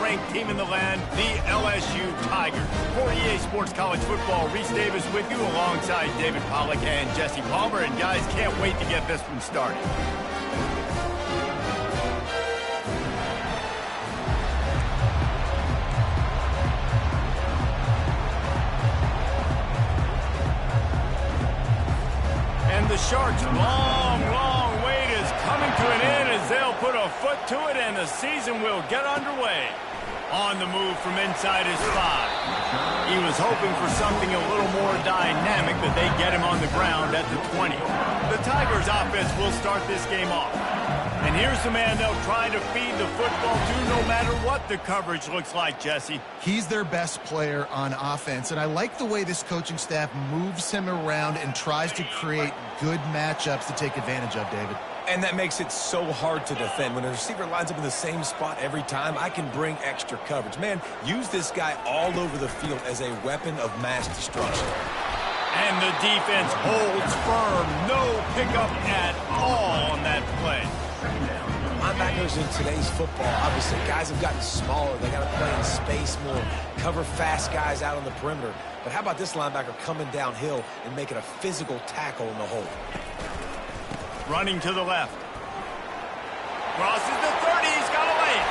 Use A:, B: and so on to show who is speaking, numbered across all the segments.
A: ranked team in the land, the LSU Tigers. For EA Sports College Football, Reese Davis with you alongside David Pollack and Jesse Palmer. And guys, can't wait to get this one started. And the Sharks' long wait is coming to an end as they'll put a foot to it and the season will get underway. On the move from inside his spot. He was hoping for something a little more dynamic, but they get him on the ground at the 20. The Tigers offense will start this game off. And here's the man they'll try to feed the football to no matter what the coverage looks like, Jesse.
B: He's their best player on offense, and I like the way this coaching staff moves him around and tries to create good matchups to take advantage of, David.
C: And that makes it so hard to defend. When a receiver lines up in the same spot every time, I can bring extra coverage. Man, use this guy all over the field as a weapon of mass destruction.
A: And the defense holds firm. No pickup at all on that play.
C: Linebackers in today's football, obviously, guys have gotten smaller. They got to play in space more, cover fast guys out on the perimeter. But how about this linebacker coming downhill and making a physical tackle in the hole?
A: Running to the left. Crosses the 30. He's got a lane.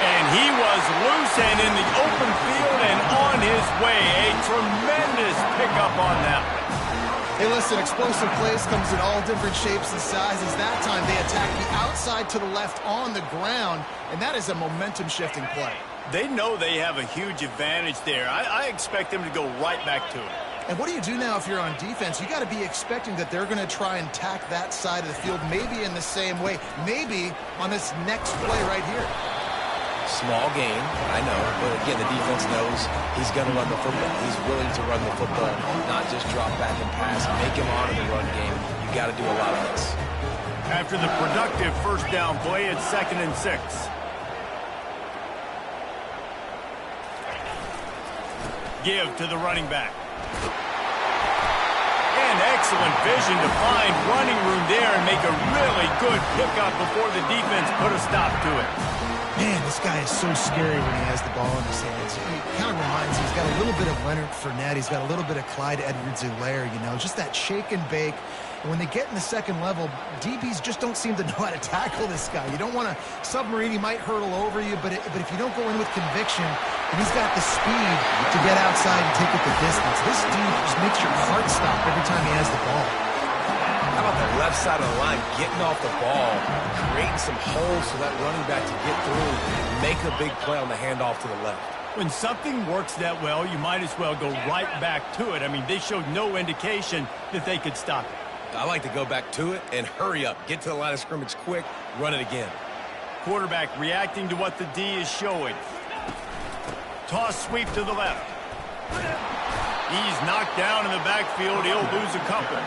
A: And he was loose and in the open field and on his way. A tremendous pickup on that one.
B: Hey, listen, explosive plays comes in all different shapes and sizes. That time they attack the outside to the left on the ground, and that is a momentum-shifting play.
A: They know they have a huge advantage there. I expect them to go right back to it.
B: And what do you do now if you're on defense? You got to be expecting that they're going to try and tack that side of the field, maybe in the same way, maybe on this next play right here.
C: Small game, I know, but again, the defense knows he's going to run the football. He's willing to run the football, not just drop back and pass, make him honor the run game. You got to do a lot of this.
A: After the productive first down play, it's 2nd and 6. Give to the running back. And excellent vision to find running room there and make a really good pickup before the defense put a stop to it.
B: Man, this guy is so scary when he has the ball in his hands. He kind of reminds me, he's got a little bit of Leonard Fournette. He's got a little bit of Clyde Edwards-Helaire, you know, just that shake and bake. And when they get in the second level, DBs just don't seem to know how to tackle this guy. You don't want to submarine. He might hurtle over you, but if you don't go in with conviction, and he's got the speed to get outside and take it the distance. This dude just makes your heart stop every time he has the ball.
C: How about the left side of the line getting off the ball, creating some holes for that running back to get through, make a big play on the handoff to the left.
A: When something works that well, you might as well go right back to it. I mean, they showed no indication that they could stop it.
C: I like to go back to it and hurry up. Get to the line of scrimmage quick, run it again.
A: Quarterback reacting to what the D is showing. Toss sweep to the left. He's knocked down in the backfield. He'll lose a couple.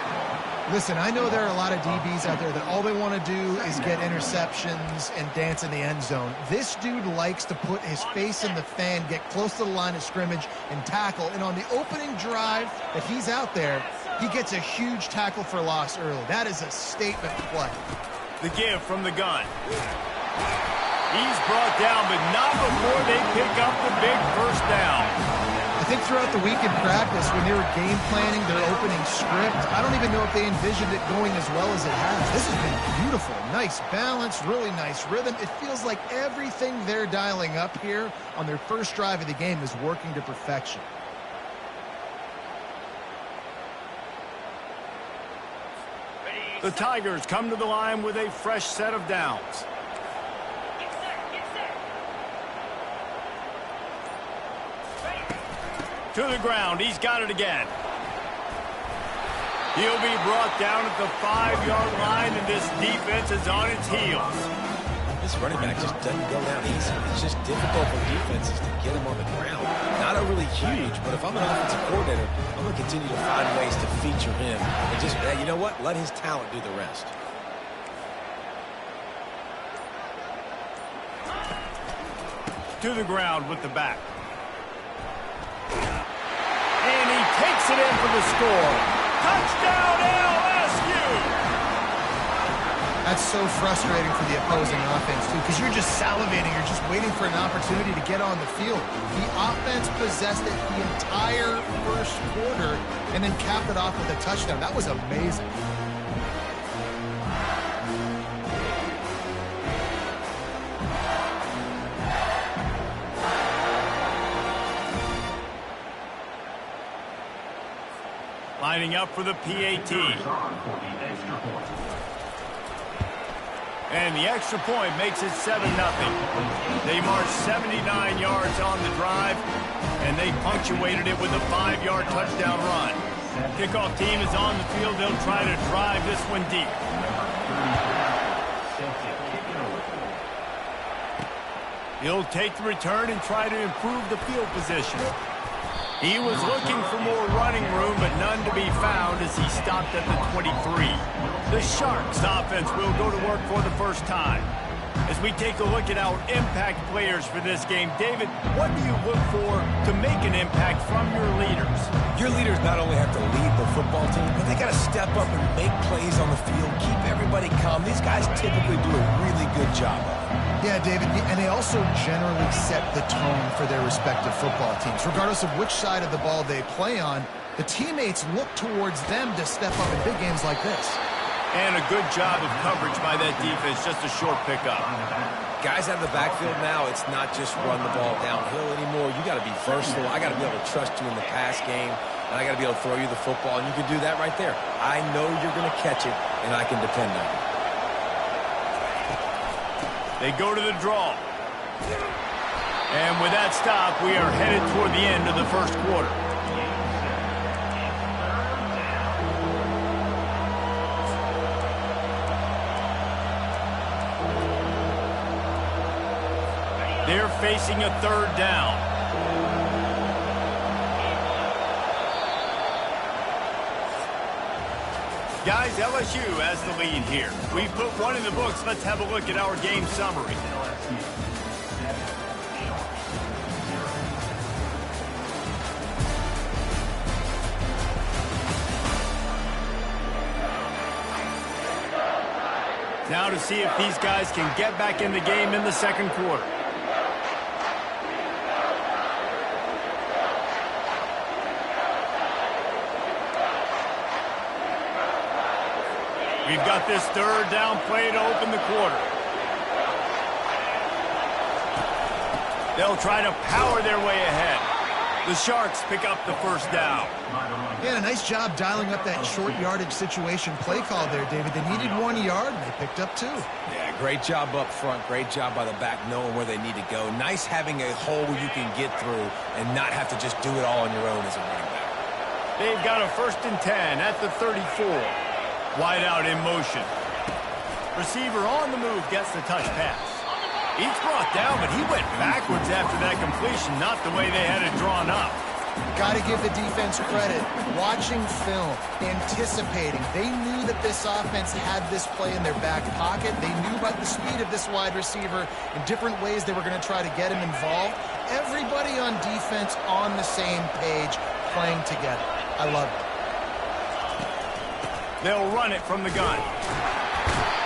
B: Listen, I know there are a lot of DBs out there that all they want to do is get interceptions and dance in the end zone. This dude likes to put his face in the fan, get close to the line of scrimmage, and tackle. And on the opening drive that he's out there, he gets a huge tackle for loss early. That is a statement play.
A: The give from the gun. He's brought down, but not before they pick up the big first down.
B: I think throughout the week in practice, when they were game planning their opening script, I don't even know if they envisioned it going as well as it has. This has been beautiful. Nice balance, really nice rhythm. It feels like everything they're dialing up here on their first drive of the game is working to perfection.
A: The Tigers come to the line with a fresh set of downs. To the ground. He's got it again. He'll be brought down at the 5-yard line, and this defense is on its heels.
C: This running back just doesn't go down easy. It's just difficult for defenses to get him on the ground. Not overly huge, but if I'm an offensive coordinator, I'm going to continue to find ways to feature him. And just, you know what? Let his talent do the rest.
A: To the ground with the back. And he takes it in for the score. Touchdown, LSU!
B: That's so frustrating for the opposing offense, too, because you're just salivating. You're just waiting for an opportunity to get on the field. The offense possessed it the entire first quarter and then capped it off with a touchdown. That was amazing.
A: Lining up for the PAT. And the extra point makes it 7-0. They marched 79 yards on the drive, and they punctuated it with a 5-yard touchdown run. Kickoff team is on the field. They'll try to drive this one deep. He'll take the return and try to improve the field position. He was looking for more running room, but none to be found as he stopped at the 23. The Sharks offense will go to work for the first time. As we take a look at our impact players for this game, David, what do you look for to make an impact from your leaders?
C: Your leaders not only have to lead the football team, but they got to step up and make plays on the field, keep everybody calm. These guys typically do a really good job of it.
B: Yeah, David, and they also generally set the tone for their respective football teams. Regardless of which side of the ball they play on, the teammates look towards them to step up in big games like this.
A: And a good job of coverage by that defense, just a short pickup.
C: Guys out of the backfield now, it's not just run the ball downhill anymore. You got to be versatile. I got to be able to trust you in the pass game, and I got to be able to throw you the football, and you can do that right there. I know you're going to catch it, and I can depend on you.
A: They go to the draw. And with that stop, we are headed toward the end of the first quarter. They're facing a third down. Guys, LSU has the lead here. We put one in the books. Let's have a look at our game summary. Now to see if these guys can get back in the game in the second quarter. We've got this third down play to open the quarter. They'll try to power their way ahead. The Sharks pick up the first down.
B: Yeah, a nice job dialing up that short yardage situation play call there, David. They needed 1 yard, and they picked up 2.
C: Yeah, great job up front. Great job by the back knowing where they need to go. Nice having a hole where you can get through and not have to just do it all on your own as a running back.
A: They've got a 1st and 10 at the 34. Wide out in motion. Receiver on the move gets the touch pass. He's brought down, but he went backwards after that completion, not the way they had it drawn up.
B: Got to give the defense credit. Watching film, anticipating. They knew that this offense had this play in their back pocket. They knew about the speed of this wide receiver and different ways they were going to try to get him involved. Everybody on defense on the same page, playing together. I love it.
A: They'll run it from the gun.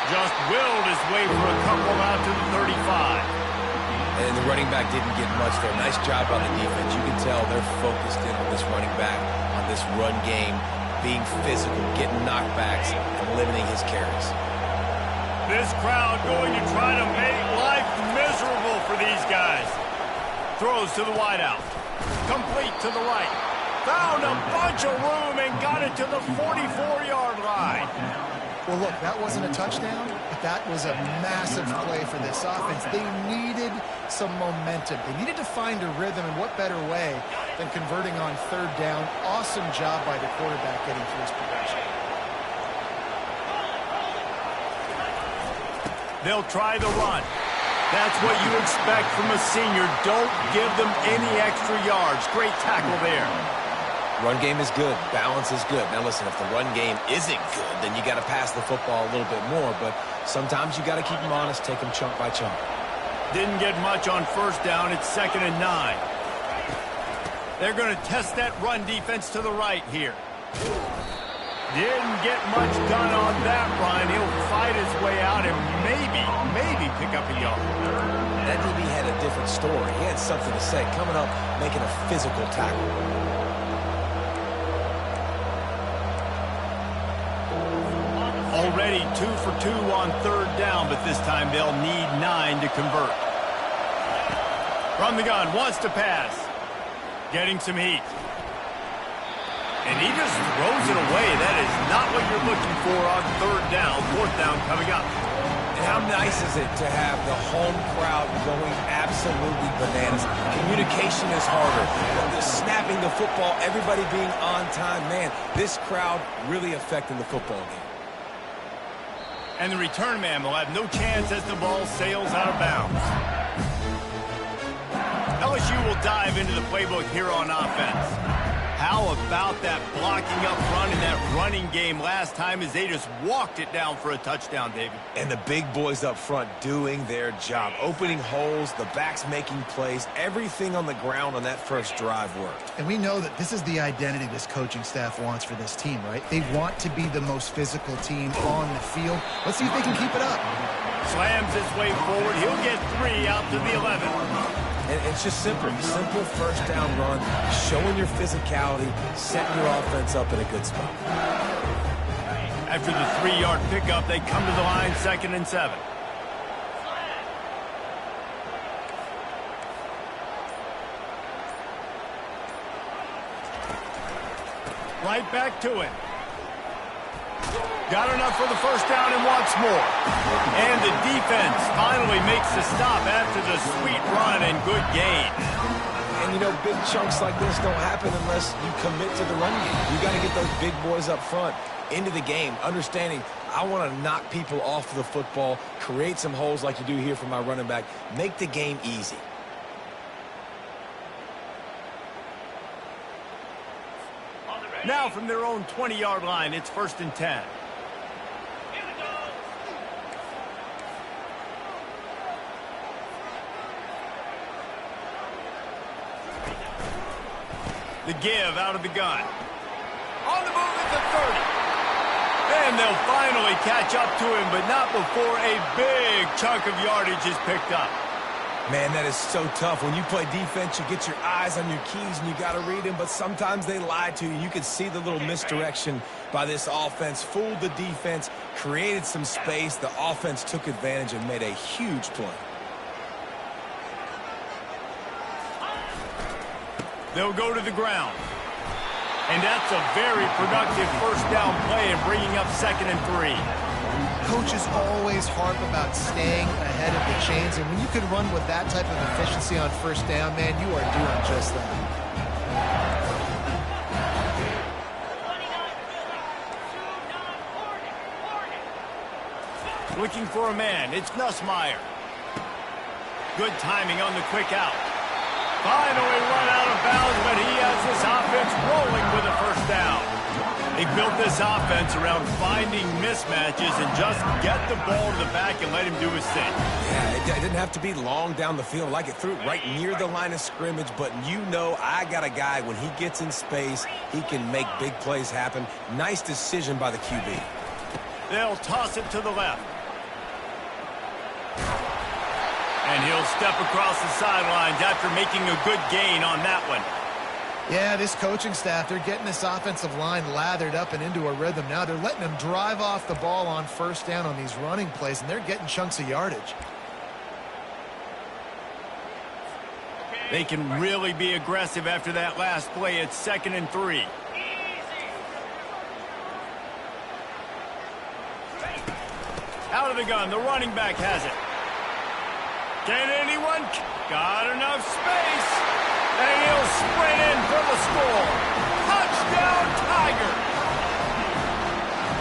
A: Just willed his way for a couple out to the 35.
C: And the running back didn't get much there. Nice job on the defense. You can tell they're focused in on this running back, on this run game, being physical, getting knockbacks, and limiting his carries.
A: This crowd going to try to make life miserable for these guys. Throws to the wideout. Complete to the right. Found a bunch of room and got it to the 44-yard line.
B: Well, look, that wasn't a touchdown, but that was a massive play for this offense. They needed some momentum. They needed to find a rhythm, and what better way than converting on third down. Awesome job by the quarterback getting through his progression.
A: They'll try the run. That's what you expect from a senior. Don't give them any extra yards. Great tackle there.
C: Run game is good. Balance is good. Now, listen, if the run game isn't good, then you got to pass the football a little bit more. But sometimes you got to keep them honest, take them chunk by chunk.
A: Didn't get much on first down. It's 2nd and 9. They're going to test that run defense to the right here. Didn't get much done on that run. He'll fight his way out and maybe pick up a yard.
C: That DB had a different story. He had something to say, coming up, making a physical tackle.
A: Already 2 for 2 on third down, but this time they'll need 9 to convert. From the gun, wants to pass. Getting some heat. And he just throws it away. That is not what you're looking for on third down. Fourth down coming up.
C: And how nice is it to have the home crowd going absolutely bananas? Communication is harder. The snapping the football, everybody being on time. Man, this crowd really affecting the football game.
A: And the return man will have no chance as the ball sails out of bounds. LSU will dive into the playbook here on offense. How about that blocking up front in that running game last time as they just walked it down for a touchdown, David?
C: And the big boys up front doing their job. Opening holes, the backs making plays, everything on the ground on that first drive worked.
B: And we know that this is the identity this coaching staff wants for this team, right? They want to be the most physical team on the field. Let's see if they can keep it up.
A: Slams his way forward. He'll get 3 out to the 11.
C: And it's just simple first down run, showing your physicality, setting your offense up in a good spot.
A: After the 3-yard pickup, they come to the line, 2nd and 7. Right back to it. Got enough for the first down and wants more. And the defense finally makes the stop after the sweet run and good gain.
C: And, you know, big chunks like this don't happen unless you commit to the run game. You got to get those big boys up front into the game, understanding I want to knock people off the football, create some holes like you do here for my running back, make the game easy.
A: Now from their own 20-yard line, it's 1st and 10. The give out of the gun. On the move at the 30. And they'll finally catch up to him, but not before a big chunk of yardage is picked up.
C: Man, that is so tough. When you play defense, you get your eyes on your keys and you got to read them, but sometimes they lie to you. You can see the little misdirection by this offense. Fooled the defense, created some space. The offense took advantage and made a huge play.
A: They'll go to the ground. And that's a very productive first down play and bringing up 2nd and 3.
B: Coaches always harp about staying ahead of the chains, and when you can run with that type of efficiency on first down, man, you are doing just that.
A: Looking for a man. It's Nussmeier. Good timing on the quick out. Finally run out of bounds, but he has this offense rolling with a first down. They built this offense around finding mismatches and just get the ball to the back and let him do his thing.
C: Yeah, it didn't have to be long down the field. Like it threw it right near the line of scrimmage, but you know I got a guy, when he gets in space, he can make big plays happen. Nice decision by the QB.
A: They'll toss it to the left. And he'll step across the sidelines after making a good gain on that one.
B: Yeah, this coaching staff, they're getting this offensive line lathered up and into a rhythm now. They're letting them drive off the ball on first down on these running plays, and they're getting chunks of yardage.
A: They can really be aggressive after that last play. It's 2nd and 3. Out of the gun, the running back has it. Can anyone? Got enough space. And he'll sprint in for the score. Touchdown, Tiger.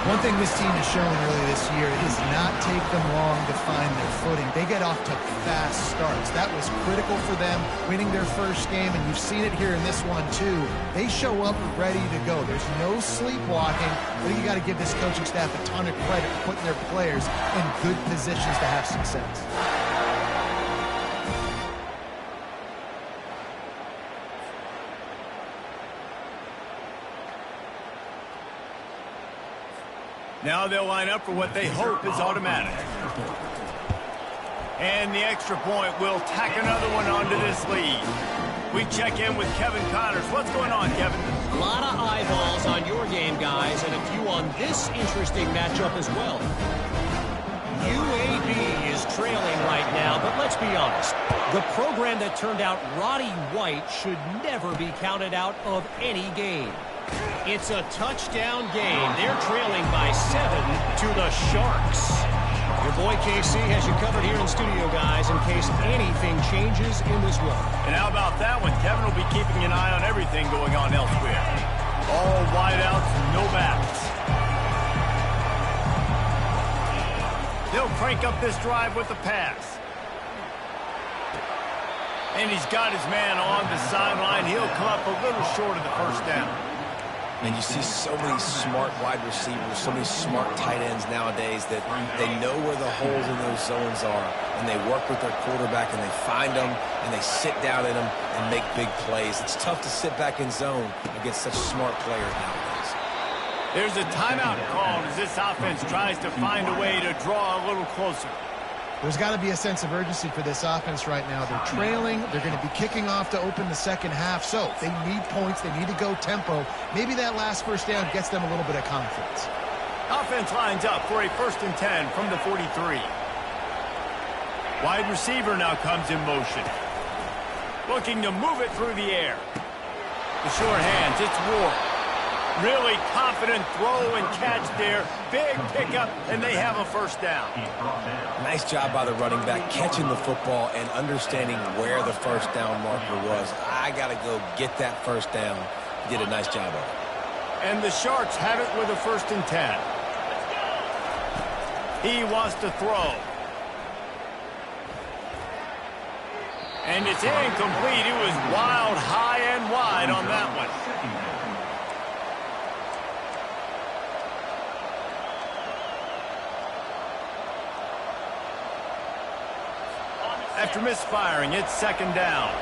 B: One thing this team has shown early this year, it does not take them long to find their footing. They get off to fast starts. That was critical for them, winning their first game, and you've seen it here in this one too. They show up ready to go. There's no sleepwalking, but you got to give this coaching staff a ton of credit for putting their players in good positions to have success.
A: Now they'll line up for what they hope is automatic. And the extra point will tack another one onto this lead. We check in with Kevin Connors. What's going on, Kevin?
D: A lot of eyeballs on your game, guys, and a few on this interesting matchup as well. UAB is trailing right now, but let's be honest. The program that turned out Roddy White should never be counted out of any game. It's a touchdown game. They're trailing by 7 to the Sharks. Your boy KC has you covered here in studio, guys, in case anything changes in this one.
A: And how about that one? Kevin will be keeping an eye on everything going on elsewhere. All wideouts, no backs. They'll crank up this drive with the pass. And he's got his man on the sideline. He'll come up a little short of the first down.
C: And you see so many smart wide receivers, so many smart tight ends nowadays that they know where the holes in those zones are, and they work with their quarterback, and they find them, and they sit down in them and make big plays. It's tough to sit back in zone against such smart players nowadays.
A: There's a timeout called as this offense tries to find a way to draw a little closer.
B: There's got to be a sense of urgency for this offense right now. They're trailing. They're going to be kicking off to open the second half. So they need points. They need to go tempo. Maybe that last first down gets them a little bit of confidence.
A: Offense lines up for a 1st and 10 from the 43. Wide receiver now comes in motion. Looking to move it through the air. The short hands, it's Ward. Really confident throw and catch there. Big pickup, and they have a first down.
C: Nice job by the running back catching the football and understanding where the first down marker was. I got to go get that first down. He did a nice job of it.
A: And the Sharks have it with a 1st and 10. He wants to throw. And it's incomplete. It was wild, high and wide on that one. After misfiring, it's 2nd down.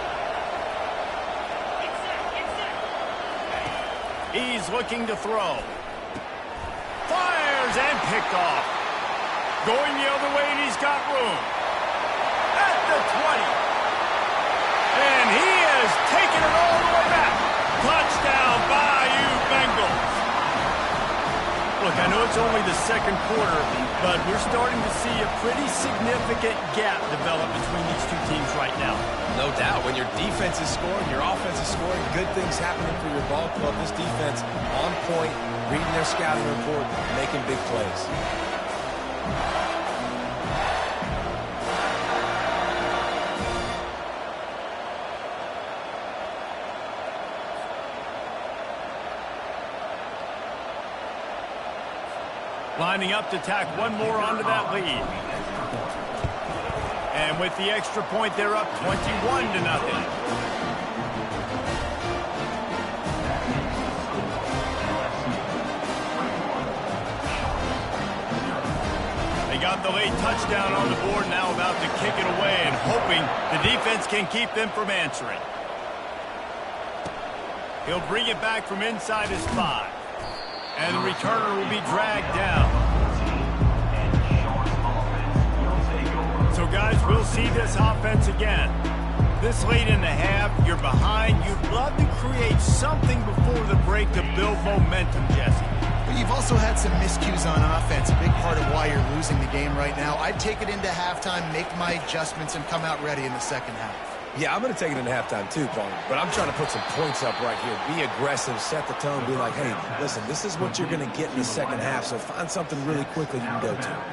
A: He's looking to throw. Fires and picked off. Going the other way, and he's got room. At the 20. And he has taken it all the way back. Touchdown, Bayou Bengals. Look, I know it's only the 2nd quarter, but we're starting to see a pretty significant gap develop between these two teams right now.
C: No doubt. When your defense is scoring, your offense is scoring, good things happening for your ball club. This defense on point, reading their scouting report, making big plays.
A: Lining up to tack one more onto that lead. And with the extra point, they're up 21-0. They got the late touchdown on the board, now about to kick it away and hoping the defense can keep them from answering. He'll bring it back from inside his 5. And the returner will be dragged down. So, guys, we'll see this offense again. This late in the half, you're behind. You'd love to create something before the break to build momentum, Jesse.
B: But you've also had some miscues on offense, a big part of why you're losing the game right now. I'd take it into halftime, make my adjustments, and come out ready in the second half.
C: Yeah, I'm going to take it into halftime too, Paul. But I'm trying to put some points up right here. Be aggressive, set the tone, be like, hey, listen, this is what you're going to get in the second half, so find something really quickly you can go to.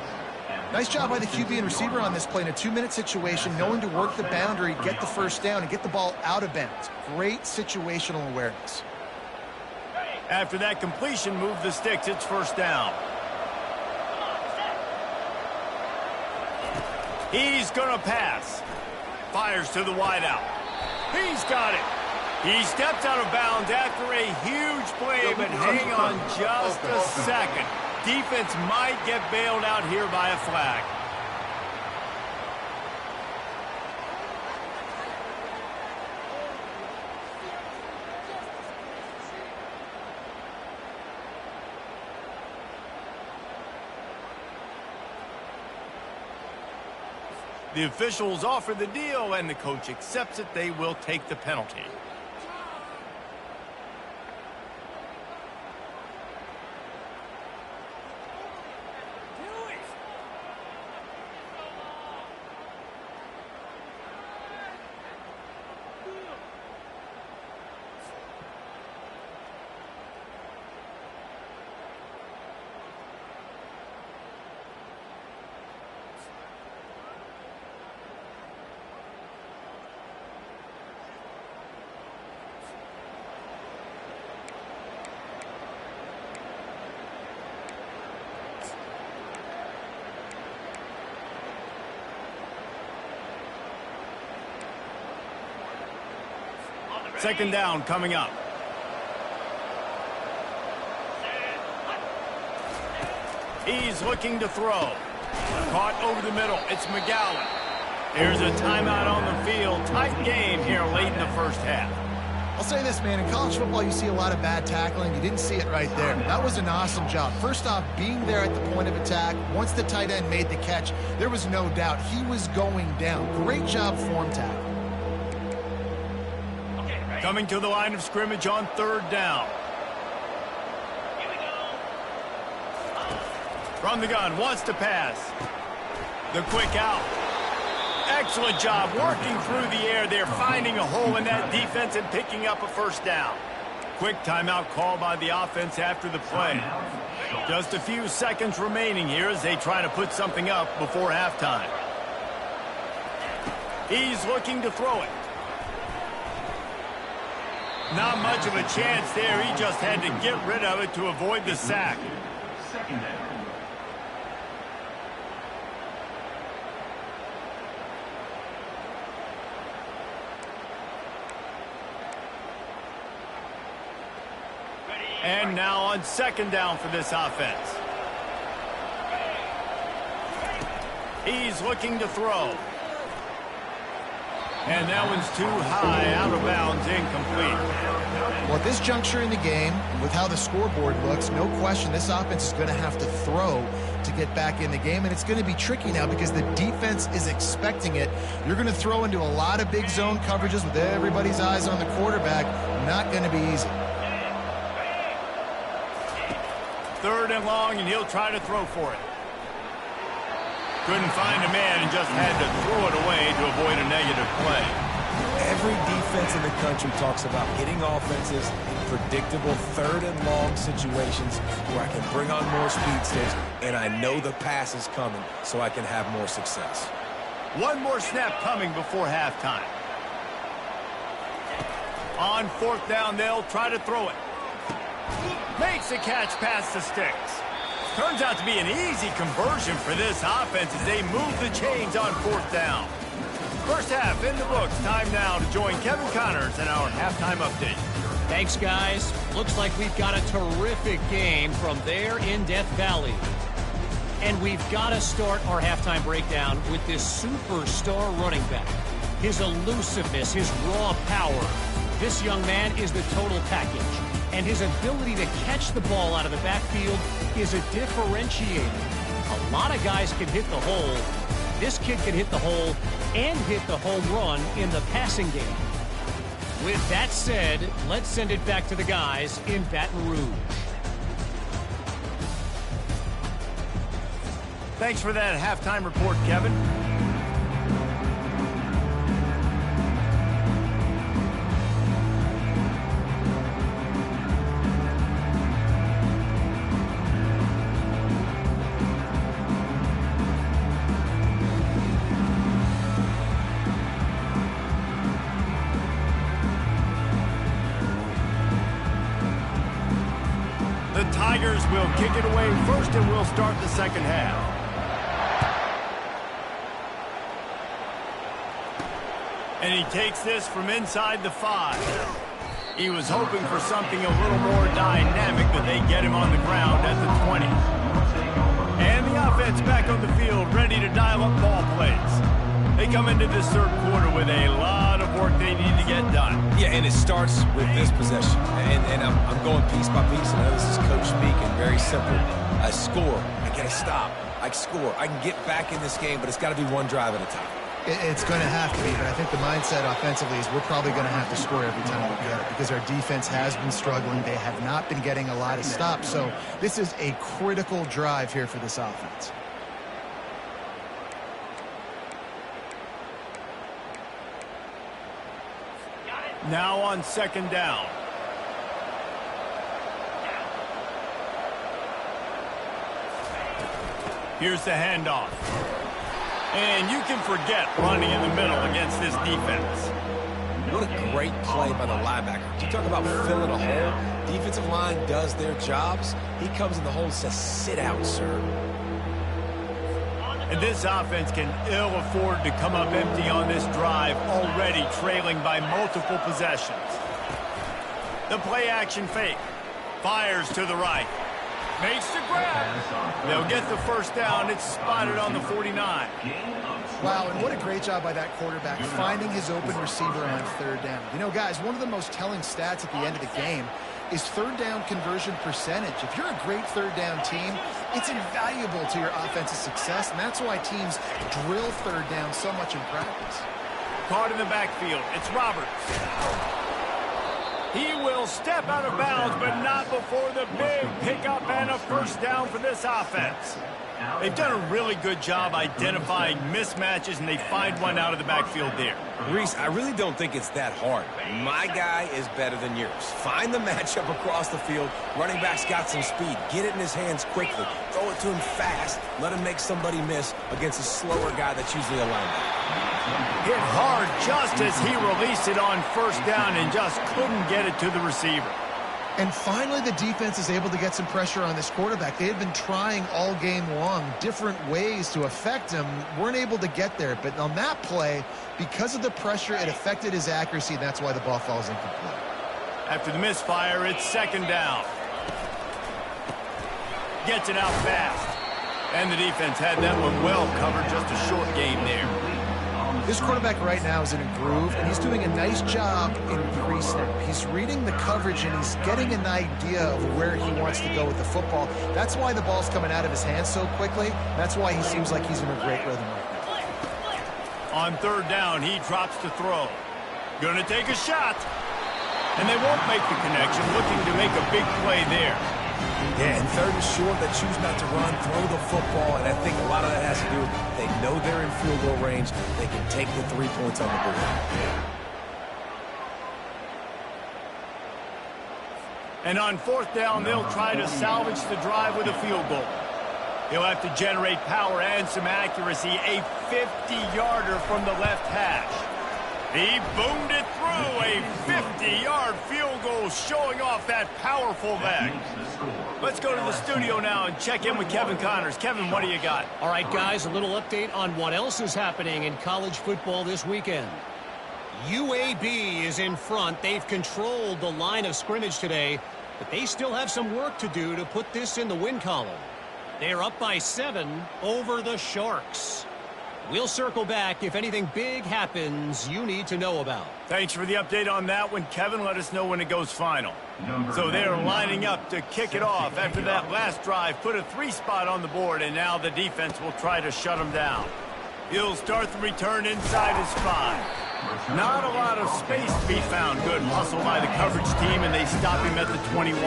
B: Nice job by the QB and receiver on this play in a 2-minute situation, knowing to work the boundary, get the first down, and get the ball out of bounds. Great situational awareness.
A: After that completion, move the sticks. It's first down. He's going to pass. Fires to the wideout. He's got it. He steps out of bounds after a huge play, but hang on just a second. Defense might get bailed out here by a flag. The officials offer the deal, and the coach accepts it. They will take the penalty. Second down coming up. He's looking to throw. Caught over the middle. It's McGowan. Here's a timeout on the field. Tight game here late in the first half.
B: I'll say this, man. In college football, you see a lot of bad tackling. You didn't see it right there. That was an awesome job. First off, being there at the point of attack. Once the tight end made the catch, there was no doubt he was going down. Great job form tackle.
A: Coming to the line of scrimmage on third down. From the gun, wants to pass. The quick out. Excellent job working through the air there, finding a hole in that defense and picking up a first down. Quick timeout call by the offense after the play. Just a few seconds remaining here as they try to put something up before halftime. He's looking to throw it. Not much of a chance there. He just had to get rid of it to avoid the sack. And now on second down for this offense. He's looking to throw. And that one's too high, out of bounds, incomplete.
B: Well, at this juncture in the game, with how the scoreboard looks, no question this offense is going to have to throw to get back in the game, and it's going to be tricky now because the defense is expecting it. You're going to throw into a lot of big zone coverages with everybody's eyes on the quarterback. Not going to be easy.
A: Third and long, and he'll try to throw for it. Couldn't find a man and just had to throw it away to avoid a negative play.
C: Every defense in the country talks about getting offenses in predictable third and long situations where I can bring on more speedsters and I know the pass is coming so I can have more success.
A: One more snap coming before halftime. On fourth down, they'll try to throw it. Makes the catch past the sticks. Turns out to be an easy conversion for this offense as they move the chains on fourth down. First half in the books. Time now to join Kevin Connors in our halftime update.
D: Thanks, guys. Looks like we've got a terrific game from there in Death Valley. And we've got to start our halftime breakdown with this superstar running back. His elusiveness, his raw power. This young man is the total package. And his ability to catch the ball out of the backfield is a differentiator. A lot of guys can hit the hole. This kid can hit the hole and hit the home run in the passing game. With that said, let's send it back to the guys in Baton Rouge.
A: Thanks for that halftime report, Kevin. The Tigers will kick it away first, and we'll start the second half. And he takes this from inside the 5. He was hoping for something a little more dynamic, but they get him on the ground at the 20. And the offense back on the field, ready to dial up ball plays. They come into this third quarter with a lot of work they need to get done.
C: Yeah, and it starts with this possession. And I'm going piece by piece. I know this is coach speaking, very simple. I score, I get a stop, I score. I can get back in this game, but it's got to be one drive at a time.
B: It's going to have to be, but I think the mindset offensively is we're probably going to have to score every time we get it because our defense has been struggling. They have not been getting a lot of stops, so this is a critical drive here for this offense.
A: Now on second down. Here's the handoff. And you can forget running in the middle against this defense.
C: What a great play by the linebacker. You talk about filling a hole. Defensive line does their jobs. He comes in the hole and says, sit out, sir.
A: And this offense can ill afford to come up empty on this drive, already trailing by multiple possessions. The play action fake. Fires to the right. Makes the grab. They'll get the first down. It's spotted on the 49.
B: Wow, and what a great job by that quarterback finding his open receiver on third down. You know, guys, one of the most telling stats at the end of the game is third down conversion percentage. If you're a great third down team, it's invaluable to your offensive success, and that's why teams drill third down so much in practice.
A: Caught in the backfield. It's Roberts. He will step out of bounds, but not before the big pickup and a first down for this offense. They've done a really good job identifying mismatches, and they find one out of the backfield there.
C: Reese, I really don't think it's that hard. My guy is better than yours. Find the matchup across the field. Running back's got some speed. Get it in his hands quickly. Throw it to him fast. Let him make somebody miss against a slower guy that's usually a linebacker.
A: Hit hard just as he released it on first down and just couldn't get it to the receiver.
B: And finally, the defense is able to get some pressure on this quarterback. They had been trying all game long different ways to affect him. Weren't able to get there. But on that play, because of the pressure, it affected his accuracy, and that's why the ball falls incomplete.
A: After the misfire, it's second down. Gets it out fast. And the defense had that one well covered. Just a short game there.
B: This quarterback right now is in a groove, and he's doing a nice job in pre-snap. He's reading the coverage, and he's getting an idea of where he wants to go with the football. That's why the ball's coming out of his hands so quickly. That's why he seems like he's in a great rhythm right now.
A: On third down, he drops to throw. Gonna take a shot. And they won't make the connection, looking to make a big play there.
C: Yeah, and third and short, they choose not to run, throw the football, and I think a lot of that has to do with they know they're in field goal range. They can take the 3 points on the board.
A: And on fourth down, they'll try to salvage the drive with a field goal. He'll have to generate power and some accuracy, a 50-yarder from the left hash. He boomed it through, a 50-yard field goal showing off that powerful leg. Let's go to the studio now and check in with Kevin Connors. Kevin, what do you got?
D: All right, guys, a little update on what else is happening in college football this weekend. UAB is in front. They've controlled the line of scrimmage today, but they still have some work to do to put this in the win column. They're up by 7 over the Sharks. We'll circle back if anything big happens you need to know about.
A: Thanks for the update on that one, Kevin. Let us know when it goes final. So they're lining up to kick it off after that last drive. Put a 3 spot on the board, and now the defense will try to shut them down. He'll start the return inside his 5. Not a lot of space to be found. Good hustle by the coverage team, and they stop him at the 21.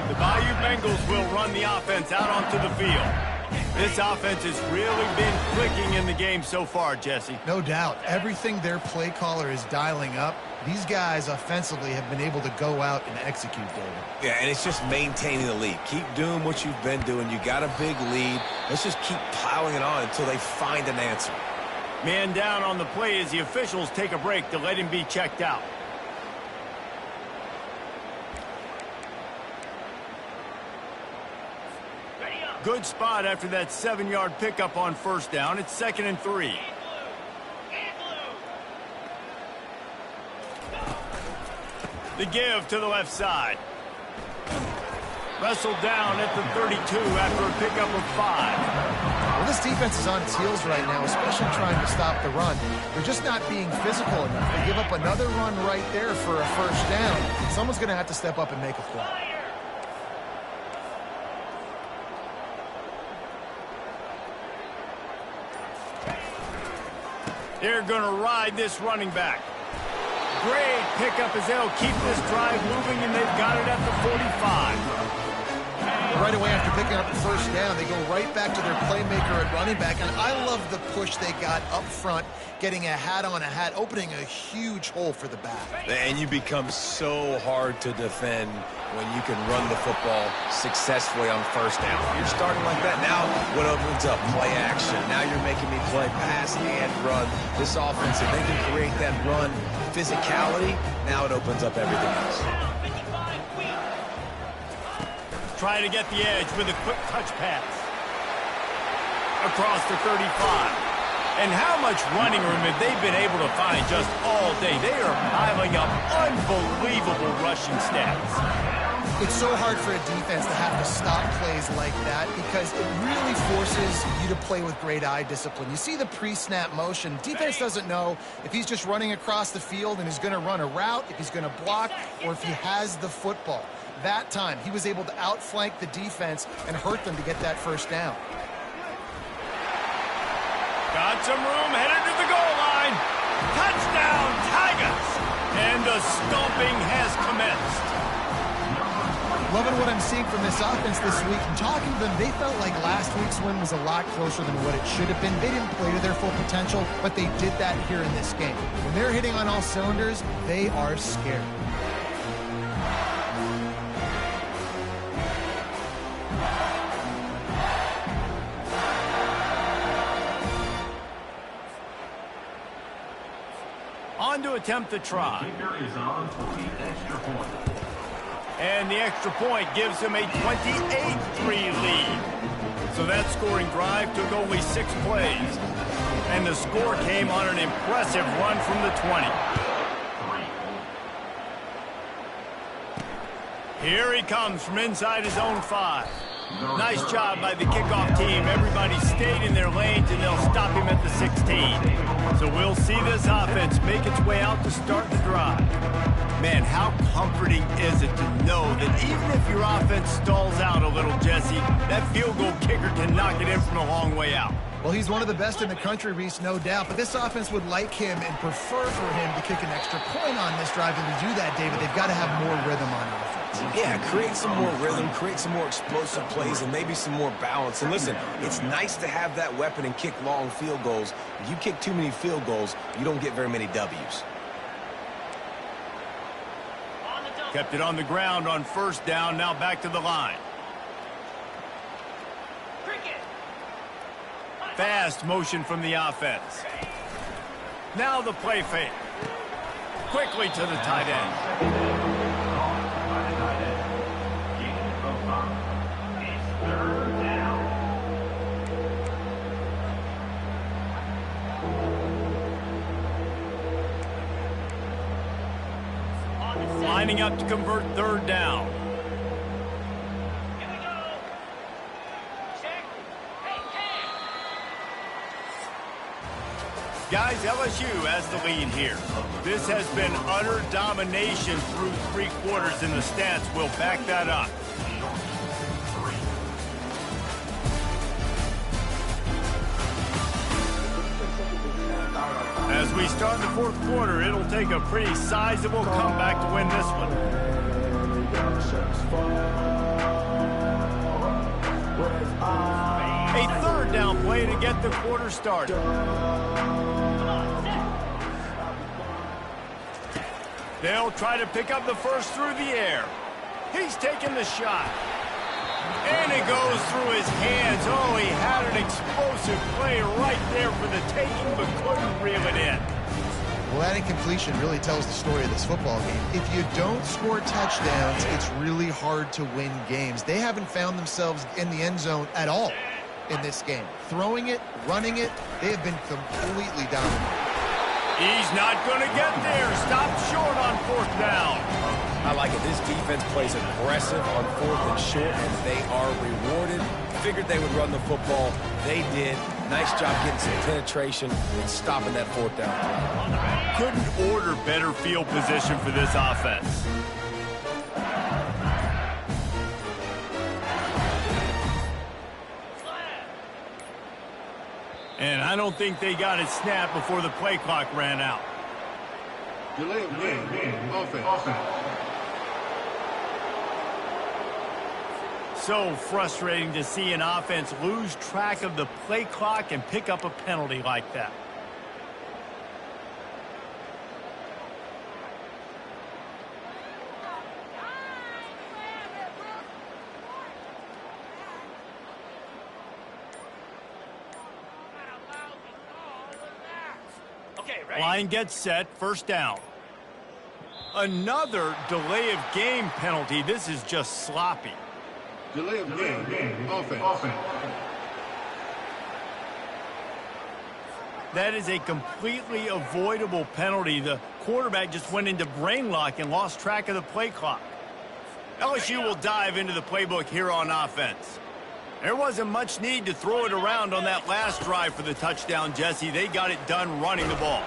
A: The Bayou Bengals will run the offense out onto the field. This offense has really been clicking in the game so far, Jesse.
B: No doubt. Everything their play caller is dialing up, these guys offensively have been able to go out and execute, David.
C: Yeah, and it's just maintaining the lead. Keep doing what you've been doing. You got a big lead. Let's just keep piling it on until they find an answer.
A: Man down on the play as the officials take a break to let him be checked out. Good spot after that 7-yard pickup on first down. It's 2nd and 3. The give to the left side. Wrestled down at the 32 after a pickup of 5.
B: Well, this defense is on its heels right now, especially trying to stop the run. They're just not being physical enough. They give up another run right there for a first down. Someone's going to have to step up and make a play.
A: They're going to ride this running back. Great pickup as they'll keep this drive moving, and they've got it at the 45.
B: Right away after picking up the first down, they go right back to their playmaker at running back. And I love the push they got up front, getting a hat on a hat, opening a huge hole for the back.
C: And you become so hard to defend when you can run the football successfully on first down. You're starting like that. Now what opens up? Play action. Now you're making me play pass and run. This offense, if they can create that run physicality, now it opens up everything else.
A: Trying to get the edge with a quick touch pass. Across the 35. And how much running room have they been able to find just all day? They are piling up unbelievable rushing stats.
B: It's so hard for a defense to have to stop plays like that because it really forces you to play with great eye discipline. You see the pre-snap motion. Defense doesn't know if he's just running across the field and is going to run a route, if he's going to block, or if he has the football. That time, he was able to outflank the defense and hurt them to get that first down.
A: Got some room, headed to the goal line. Touchdown, Tigers! And the stomping has commenced.
B: Loving what I'm seeing from this offense this week. And talking to them, they felt like last week's win was a lot closer than what it should have been. They didn't play to their full potential, but they did that here in this game. When they're hitting on all cylinders, they are scared.
A: On to attempt the try. And the extra point gives him a 28-3 lead. So that scoring drive took only 6 plays. And the score came on an impressive run from the 20. Here he comes from inside his own 5. Nice job by the kickoff team. Everybody stayed in their lanes, and they'll stop him at the 16. So we'll see this offense make its way out to start the drive. Man, how comforting is it to know that even if your offense stalls out a little, Jesse, that field goal kicker can knock it in from a long way out.
B: Well, he's one of the best in the country, Reese, no doubt. But this offense would like him and prefer for him to kick an extra point on this drive. And to do that, David, they've got to have more rhythm on offense.
C: Yeah, create some more rhythm, create some more explosive plays, and maybe some more balance. And listen, it's nice to have that weapon and kick long field goals. If you kick too many field goals, you don't get very many W's.
A: Kept it on the ground on first down, now back to the line. Fast motion from the offense. Now the play fake. Quickly to the tight end. Lining up to convert third down. Guys, LSU has the lead here. This has been utter domination through 3 quarters, and the stats will back that up. As we start the 4th quarter, it'll take a pretty sizable comeback to win this one. A third down play to get the quarter started. They'll try to pick up the first through the air. He's taking the shot. And it goes through his hands. Oh, he had an explosive play right there for the taking, but couldn't reel it in.
B: Well, that incompletion really tells the story of this football game. If you don't score touchdowns, it's really hard to win games. They haven't found themselves in the end zone at all in this game. Throwing it, running it, they have been completely dominant.
A: He's not going to get there. Stopped short on 4th down.
C: I like it. This defense plays aggressive on 4th and short, and they are rewarded. Figured they would run the football. They did. Nice job getting some penetration and stopping that 4th down.
A: Couldn't order better field position for this offense. And I don't think they got it snapped before the play clock ran out.
E: Delay of game. Offense.
A: So frustrating to see an offense lose track of the play clock and pick up a penalty like that. Line gets set, first down. Another delay of game penalty. This is just sloppy.
E: Delay of game. Offense.
A: That is a completely avoidable penalty. The quarterback just went into brain lock and lost track of the play clock. LSU will dive into the playbook here on offense. There wasn't much need to throw it around on that last drive for the touchdown, Jesse. They got it done running the ball.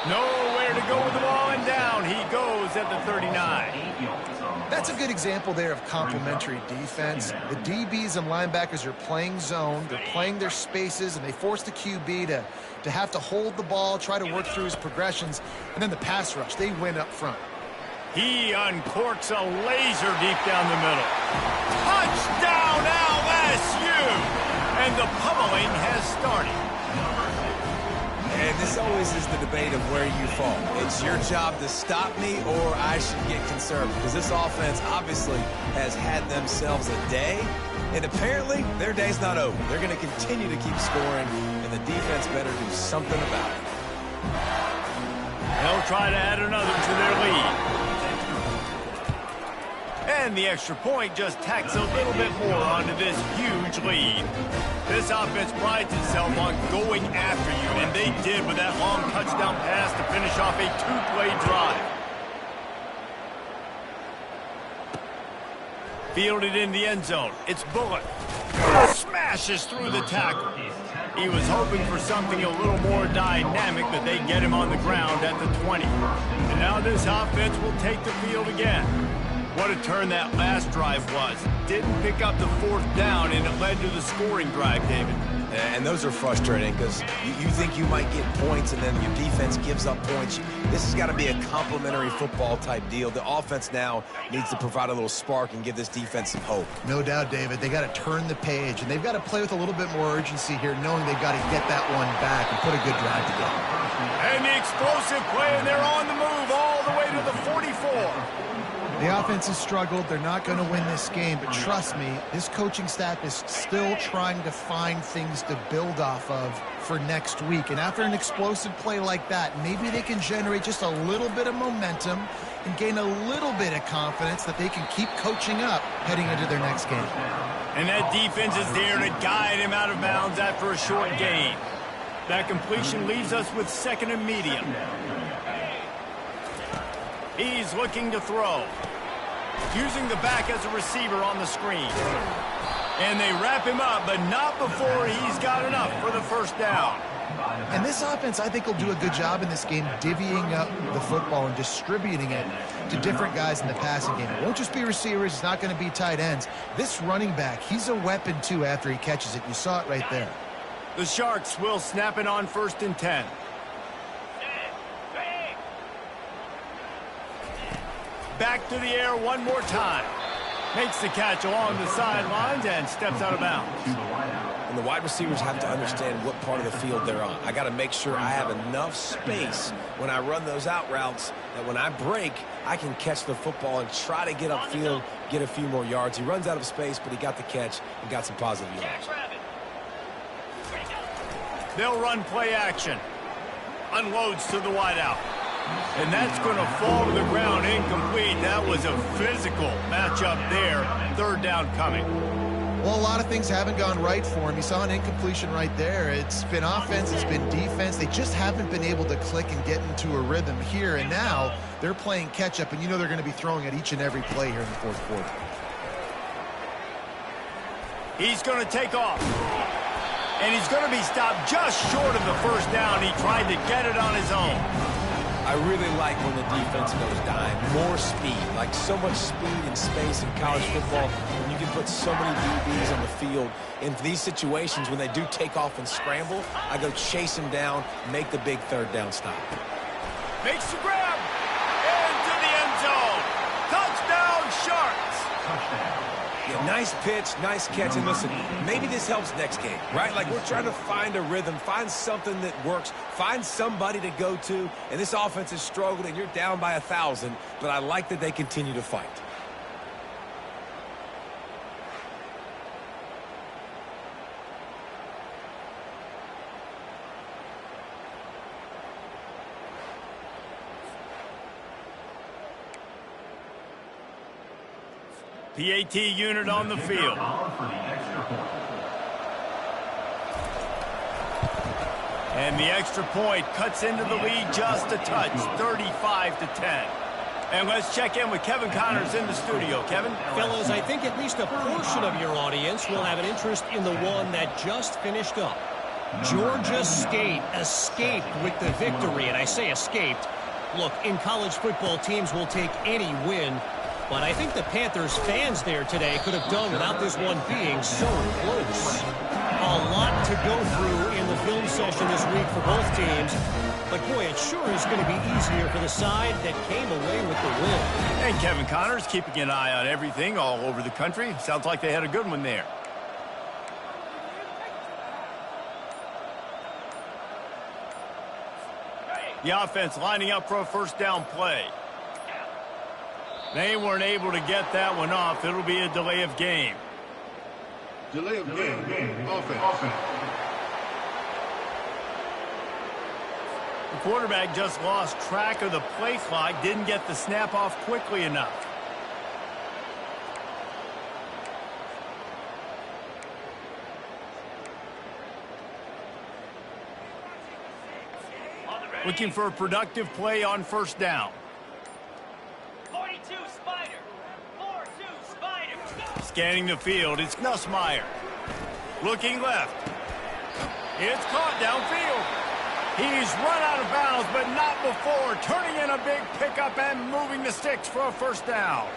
A: Nowhere to go with the ball, and down he goes at the 39.
B: That's a good example there of complementary defense. The DBs and linebackers are playing zone. They're playing their spaces, and they force the QB to have to hold the ball, try to work through his progressions, and then the pass rush, they win up front.
A: He uncorks a laser deep down the middle. Touchdown LSU! And the pummeling has started.
C: And this always is the debate of where you fall. It's your job to stop me or I should get concerned, because this offense obviously has had themselves a day, and apparently their day's not over. They're going to continue to keep scoring, and the defense better do something about it.
A: They'll try to add another to their lead. And the extra point just tacks a little bit more onto this huge lead. This offense prides itself on going after you, and they did with that long touchdown pass to finish off a two-play drive. Fielded in the end zone. It's Bullock. Smashes through the tackle. He was hoping for something a little more dynamic, but they get him on the ground at the 20. And now this offense will take the field again. What a turn that last drive was. Didn't pick up the fourth down, and it led to the scoring drive, David.
C: And those are frustrating because you think you might get points and then your defense gives up points. This has got to be a complementary football type deal. The offense now needs to provide a little spark and give this defense some hope.
B: No doubt, David. They got to turn the page, and they've got to play with a little bit more urgency here, knowing they've got to get that one back and put a good drive together.
A: And the explosive play, and they're on the move all the way to the 44.
B: The offense has struggled. They're not going to win this game, but trust me, this coaching staff is still trying to find things to build off of for next week. And after an explosive play like that, maybe they can generate just a little bit of momentum and gain a little bit of confidence that they can keep coaching up heading into their next game.
A: And that defense is there to guide him out of bounds after a short gain. That completion leaves us with second and medium. He's looking to throw. Using the back as a receiver on the screen. And they wrap him up, but not before he's got enough for the first down.
B: And this offense, I think, will do a good job in this game divvying up the football and distributing it to different guys in the passing game. It won't just be receivers. It's not going to be tight ends. This running back, he's a weapon, too, after he catches it. You saw it right there.
A: The Sharks will snap it on 1st and 10. Back to the air one more time. Makes the catch along the sidelines and steps out of bounds.
C: And the wide receivers have to understand what part of the field they're on. I got to make sure I have enough space when I run those out routes that when I break, I can catch the football and try to get upfield, get a few more yards. He runs out of space, but he got the catch and got some positive yards.
A: They'll run play action. Unloads to the wideout. And that's going to fall to the ground incomplete. That was a physical matchup there. Third down coming.
B: Well, a lot of things haven't gone right for him. You saw an incompletion right there. It's been offense, it's been defense. They just haven't been able to click and get into a rhythm here. And now they're playing catch-up, and you know they're going to be throwing at each and every play here in the fourth quarter.
A: He's going to take off. And he's going to be stopped just short of the first down. He tried to get it on his own.
C: I I really like when the defense goes dime. More speed, like so much speed and space in college football when you can put so many DBs on the field. In these situations, when they do take off and scramble, I go chase them down, make the big third down stop.
A: Makes the grab. Into the end zone. Touchdown, Sharks.
C: Yeah, nice pitch, nice catch. And listen, maybe this helps next game, right? Like we're trying to find a rhythm, find something that works, find somebody to go to. And this offense has struggled, and you're down by 1,000. But I like that they continue to fight.
A: PAT unit on the field. And the extra point cuts into the lead just a touch, 35-10. And let's check in with Kevin Connors in the studio. Kevin?
D: Fellas, I think at least a portion of your audience will have an interest in the one that just finished up. Georgia State escaped with the victory, and I say escaped. Look, in college football, teams will take any win. But I think the Panthers fans there today could have done without this one being so close. A lot to go through in the film session this week for both teams. But, boy, it sure is going to be easier for the side that came away with the win.
A: And Kevin Connors keeping an eye on everything all over the country. Sounds like they had a good one there. The offense lining up for a first down play. They weren't able to get that one off. It'll be a delay of game.
E: Delay of game. Offense.
A: The quarterback just lost track of the play clock, didn't get the snap off quickly enough. Looking for a productive play on first down. Scanning the field, it's Nussmeier. Looking left. It's caught downfield. He's run out of bounds, but not before. Turning in a big pickup and moving the sticks for a first down.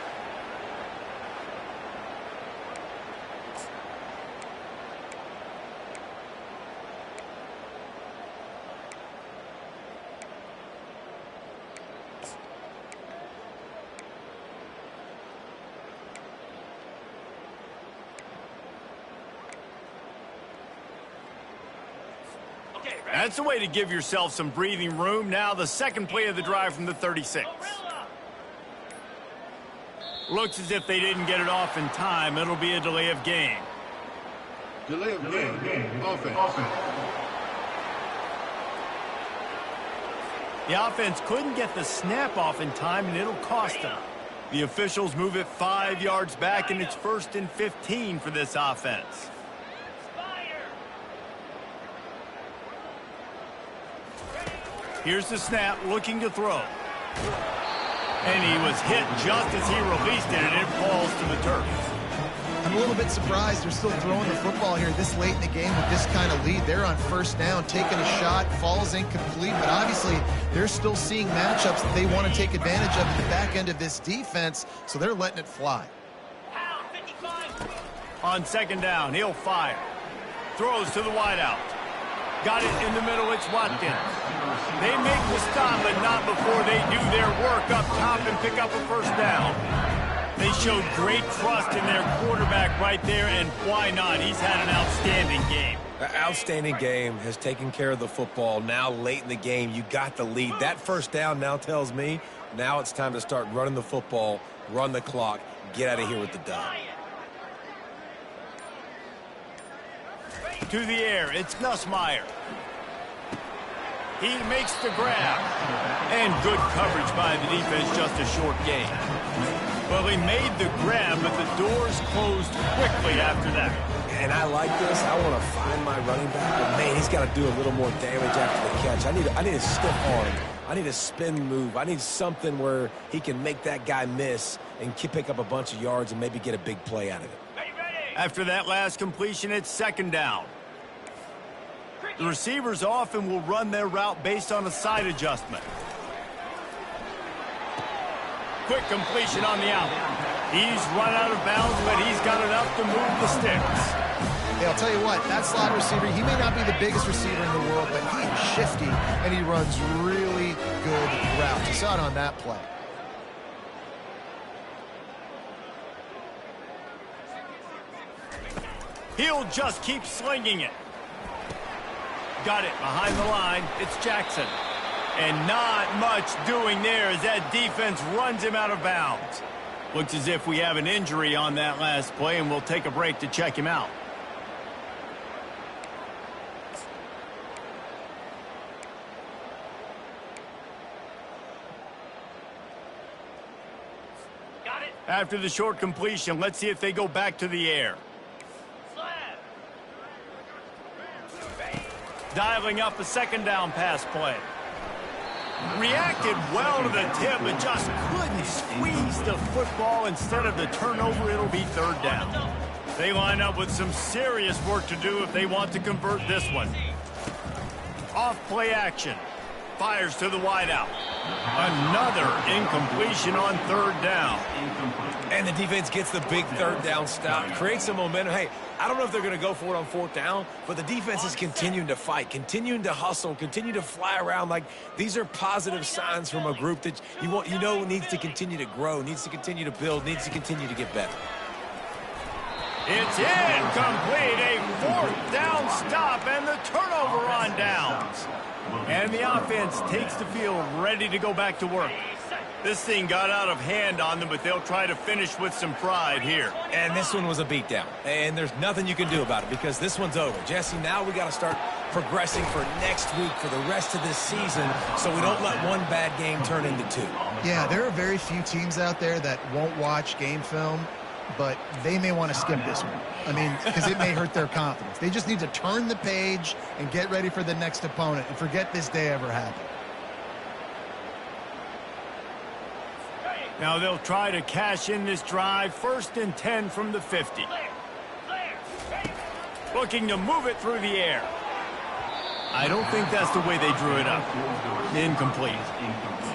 A: That's the way to give yourself some breathing room. Now the second play of the drive from the 36. Looks as if they didn't get it off in time. It'll be a delay of game.
E: Delay of game. Offense.
A: The offense couldn't get the snap off in time, and it'll cost them. The officials move it 5 yards back, and it's 1st and 15 for this offense. Here's the snap, looking to throw. And he was hit just as he released it, and it falls to the turf.
B: I'm a little bit surprised they're still throwing the football here this late in the game with this kind of lead. They're on first down, taking a shot, falls incomplete, but obviously they're still seeing matchups that they want to take advantage of in the back end of this defense, so they're letting it fly.
A: On second down, he'll fire. Throws to the wideout. Got it in the middle, it's Watkins. They make the stop, but not before they do their work up top and pick up a first down. They showed great trust in their quarterback right there, and why not? He's had an outstanding game.
C: An outstanding game, has taken care of the football. Now late in the game, you got the lead. That first down now tells me now it's time to start running the football, run the clock, get out of here with the dub.
A: To the air, it's Nussmeier. He makes the grab. And good coverage by the defense, just a short gain. Well, he made the grab, but the doors closed quickly after that.
C: And I like this. I want to find my running back, but man, he's got to do a little more damage after the catch. I need a stiff arm. I need a spin move. I need something where he can make that guy miss and pick up a bunch of yards and maybe get a big play out of it.
A: After that last completion, it's second down. The receivers often will run their route based on a side adjustment. quick completion on the out. He's run out of bounds, but he's got enough to move the sticks.
B: Hey, I'll tell you what, that slot receiver, he may not be the biggest receiver in the world, but he is shifty, and he runs really good routes. You saw it on that play.
A: He'll just keep slinging it. Got it behind the line. It's Jackson. And not much doing there as that defense runs him out of bounds. Looks as if we have an injury on that last play, and we'll take a break to check him out.
D: Got it.
A: After the short completion, let's see if they go back to the air. Dialing up a second down pass play. Reacted well to the tip, but just couldn't squeeze the football. Instead of the turnover, it'll be third down. They line up with some serious work to do if they want to convert this one. Off play action. Fires to the wideout. Another incompletion on third down.
C: And the defense gets the big third down stop, creates some momentum. Hey, I don't know if they're going to go for it on fourth down, but the defense is continuing to fight, continuing to hustle, continue to fly around. Like, these are positive signs from a group that you know needs to continue to grow, needs to continue to build, needs to continue to get better.
A: It's incomplete. A fourth down stop and the turnover on downs. And the offense takes the field ready to go back to work. This thing got out of hand on them, but they'll try to finish with some pride here.
C: And this one was a beatdown. And there's nothing you can do about it because this one's over. Jesse, now we got to start progressing for next week, for the rest of this season, so we don't let one bad game turn into two.
B: Yeah, there are very few teams out there that won't watch game film, but they may want to skip this one. I mean, because it may hurt their confidence. They just need to turn the page and get ready for the next opponent and forget this day ever happened.
A: Now they'll try to cash in this drive. 1st and 10 from the 50. Looking to move it through the air. I don't think that's the way they drew it up. Incomplete.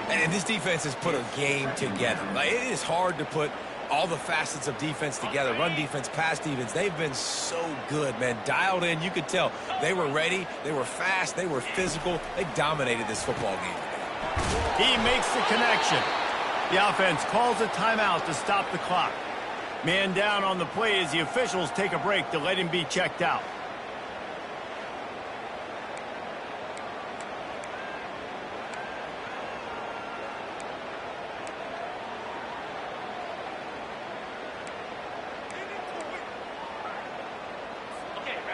C: And this defense has put a game together. Like, it is hard to put all the facets of defense together. Run defense, pass defense. They've been so good, man. Dialed in. You could tell they were ready. They were fast. They were physical. They dominated this football game.
A: He makes the connection. The offense calls a timeout to stop the clock. Man down on the play as the officials take a break to let him be checked out.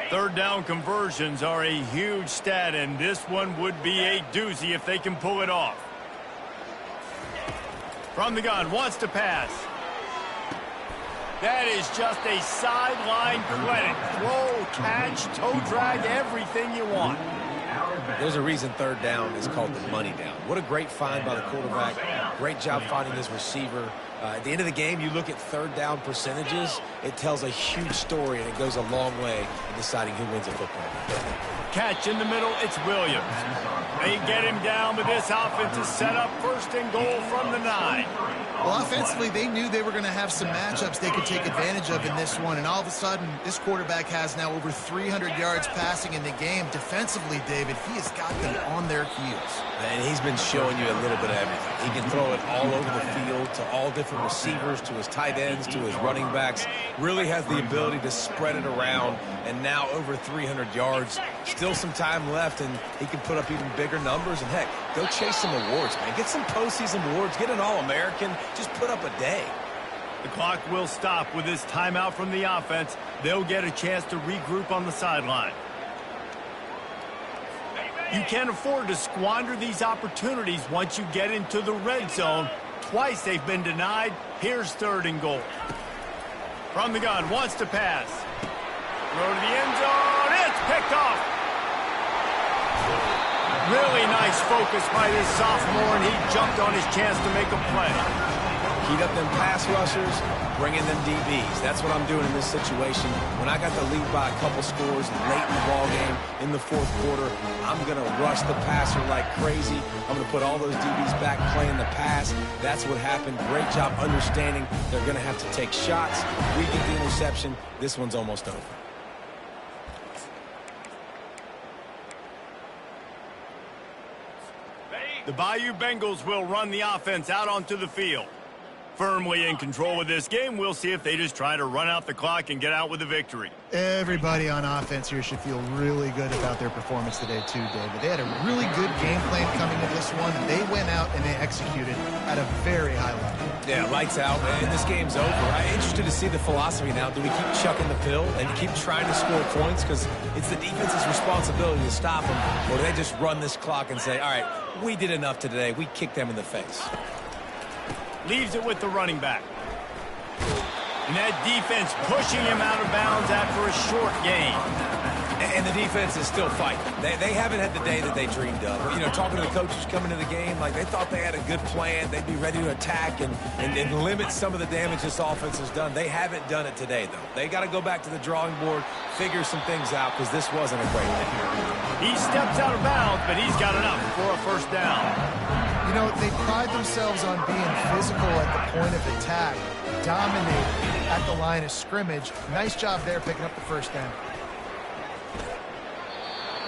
A: Third down conversions are a huge stat, and this one would be a doozy if they can pull it off. From the gun, wants to pass. That is just a sideline credit. Throw, catch, toe drag, everything you want.
C: There's a reason third down is called the money down. What a great find by the quarterback. Great job finding this receiver. At the end of the game, you look at third down percentages. It tells a huge story, and it goes a long way in deciding who wins a football game.
A: Catch in the middle, it's Williams. They get him down, but this offense is set up 1st and goal from the 9.
B: Well, offensively, they knew they were going to have some matchups they could take advantage of in this one, and all of a sudden, this quarterback has now over 300 yards passing in the game. Defensively, David, he has got them on their heels.
C: And he's been showing you a little bit of everything. He can throw it all over the field to all different receivers, to his tight ends, to his running backs. Really has the ability to spread it around, and now over 300 yards. Still some time left, and he can put up even bigger numbers. And, heck, go chase some awards, man. Get some postseason awards. Get an All-American. Just put up a day.
A: The clock will stop with this timeout from the offense. They'll get a chance to regroup on the sideline. You can't afford to squander these opportunities once you get into the red zone. Twice they've been denied. Here's 3rd and goal. From the gun, wants to pass. Throw to the end zone. It's picked off. Really nice focus by this sophomore, and he jumped on his chance to make a play.
C: Heat up them pass rushers, bring in them DBs. That's what I'm doing in this situation. When I got the lead by a couple scores late in the ball game in the fourth quarter, I'm going to rush the passer like crazy. I'm going to put all those DBs back playing the pass. That's what happened. Great job understanding they're going to have to take shots. We get the interception. This one's almost over.
A: The Bayou Bengals will run the offense out onto the field. Firmly in control of this game, we'll see if they just try to run out the clock and get out with a victory.
B: Everybody on offense here should feel really good about their performance today too, David. They had a really good game plan coming into this one, and they went out and they executed at a very high level.
C: Yeah, lights out, man. This game's over. I'm interested to see the philosophy now. Do we keep chucking the pill and keep trying to score points because it's the defense's responsibility to stop them, or do they just run this clock and say, all right, we did enough today. We kicked them in the face.
A: Leaves it with the running back. And that defense pushing him out of bounds after a short gain.
C: And the defense is still fighting. They haven't had the day that they dreamed of. You know, talking to the coaches coming to the game, like they thought they had a good plan. They'd be ready to attack and limit some of the damage this offense has done. They haven't done it today, though. They got to go back to the drawing board, figure some things out, because this wasn't a great day.
A: He steps out of bounds, but he's got enough for a first down.
B: You know, they pride themselves on being physical at the point of attack, dominating at the line of scrimmage. Nice job there picking up the first down.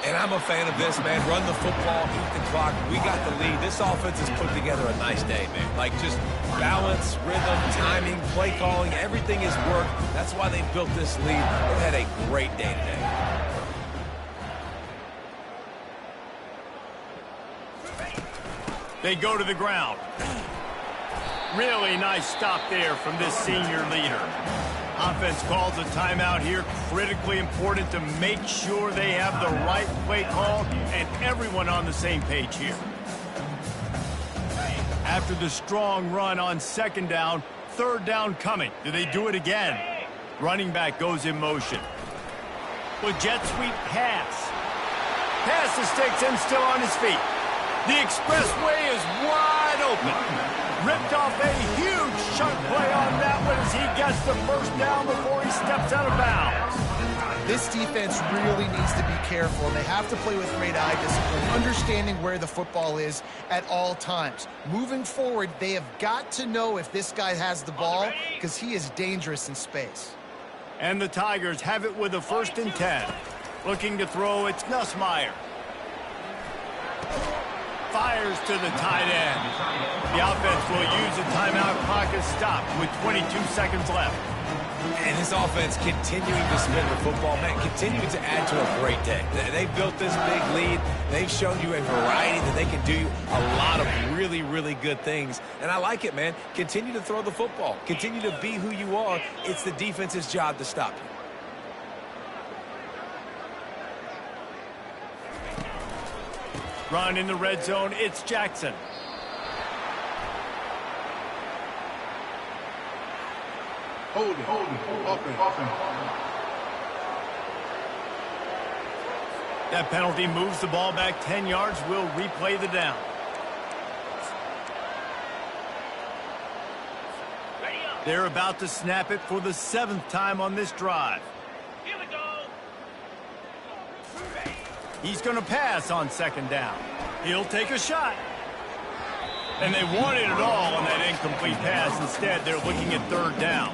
C: And I'm a fan of this, man. Run the football, eat the clock. We got the lead. This offense has put together a nice day, man. Like just balance, rhythm, timing, play calling, everything has worked. That's why they built this lead. They've had a great day today.
A: They go to the ground. Really nice stop there from this senior leader. Offense calls a timeout here. Critically important to make sure they have the right play call and everyone on the same page here. After the strong run on second down, third down coming. Do they do it again? Running back goes in motion. With jet sweep pass. Passes takes him still on his feet. The expressway is wide open. Ripped off a huge chunk play on that one as he gets the first down before he steps out of bounds.
B: This defense really needs to be careful, and they have to play with great eye discipline, understanding where the football is at all times. Moving forward, they have got to know if this guy has the ball because he is dangerous in space.
A: And the Tigers have it with a 1st and 10. Looking to throw, it's Nussmeier. Fires to the tight end. The offense will use a timeout. Clock is stopped with 22 seconds left.
C: And this offense continuing to spin the football, man, continuing to add to a great day. They built this big lead. They've shown you a variety that they can do a lot of really, really good things. And I like it, man. Continue to throw the football. Continue to be who you are. It's the defense's job to stop you.
A: Run in the red zone, it's Jackson.
E: Hold it. Offense.
A: That penalty moves the ball back 10 yards. We'll replay the down. They're about to snap it for the 7th time on this drive.
D: Here we go.
A: He's going to pass on second down. He'll take a shot. And they wanted it all on that incomplete pass. Instead, they're looking at third down.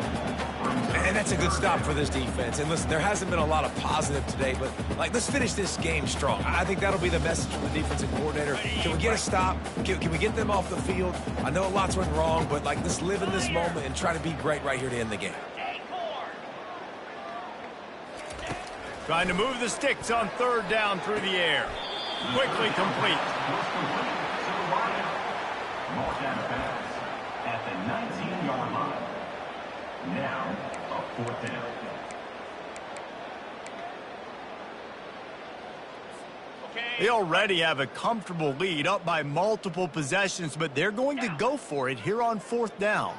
C: And that's a good stop for this defense. And listen, there hasn't been a lot of positive today, but like, let's finish this game strong. I think that'll be the message from the defensive coordinator. Can we get a stop? Can we get them off the field? I know lots went wrong, but like, let's live in this moment and try to be great right here to end the game.
A: Trying to move the sticks on third down through the air. Quickly complete.
F: At the 19-yard line. Now, a 4th down.
A: They already have a comfortable lead, up by multiple possessions, but they're going to go for it here on 4th down.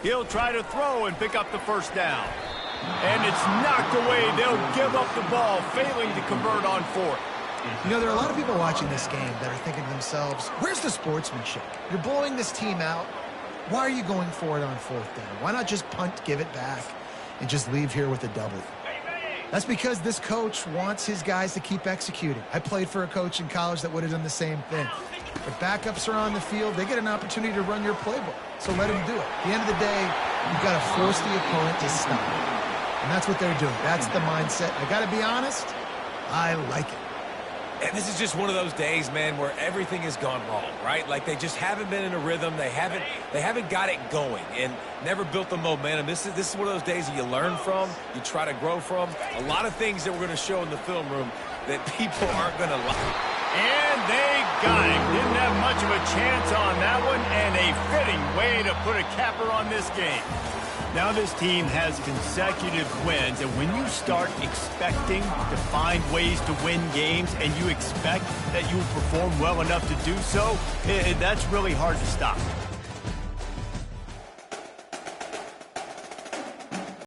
A: He'll try to throw and pick up the first down. And it's knocked away. They'll give up the ball, failing to convert on fourth.
B: You know, there are a lot of people watching this game that are thinking to themselves, where's the sportsmanship? You're blowing this team out. Why are you going for it on fourth down? Why not just punt, give it back, and just leave here with a double? That's because this coach wants his guys to keep executing. I played for a coach in college that would have done the same thing. If backups are on the field, they get an opportunity to run your playbook. So let them do it. At the end of the day, you've got to force the opponent to stop. And that's what they're doing. That's the mindset. I got to be honest, I like it.
C: And this is just one of those days, man, where everything has gone wrong, right? Like they just haven't been in a rhythm. They haven't got it going and never built the momentum. This is one of those days that you learn from, you try to grow from. A lot of things that we're going to show in the film room that people aren't going to like.
A: And they got him. Didn't have much of a chance on that one, and a fitting way to put a capper on this game. Now this team has consecutive wins, and when you start expecting to find ways to win games and you expect that you will perform well enough to do so, that's really hard to stop.